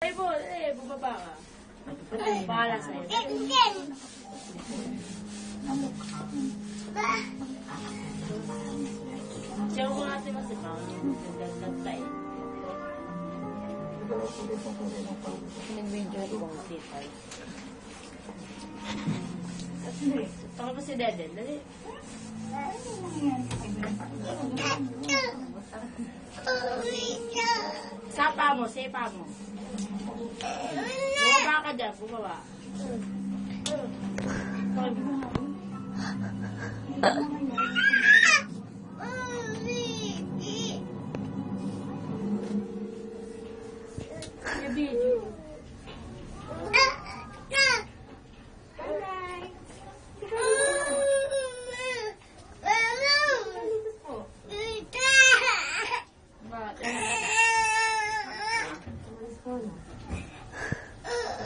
Ay po, bumaba ka. Bahala sa'yo. Siya ko natin kasi pa. Nagdagdag nag-video ko ang titay. Taka pa si Deden, dali. Sapa mo, sepa mo. Bumaba ka dyan, bumaba. Video.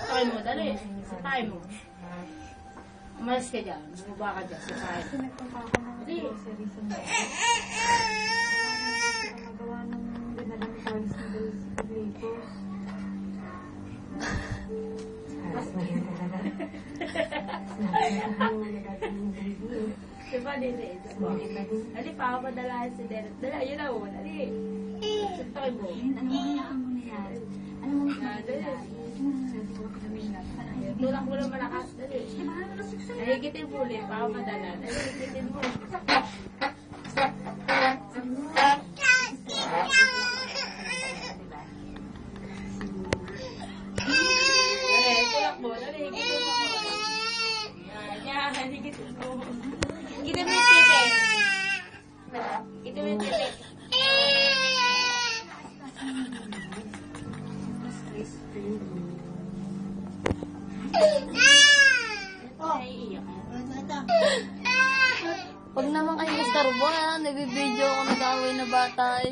Sakay mo, dali. Sakay mo. Umalis ka dyan. Bumaba ka dyan. Sakay mo. Dali. Diba, dili? Dali, papadalahan si Derek. Dali, yun na mo. Dali. Sakay mo. Tulak mo lang malakas. Dali. Nahigitin mo ulit. Papadala. Dali, higitin mo. Tulak mo. Dali, higitin mo. Yan, higitin mo. Higitin mo yung titi. Higitin mo yung titi. Huwag naman kayo mastarbo, nabibideo ako nag-away na bata.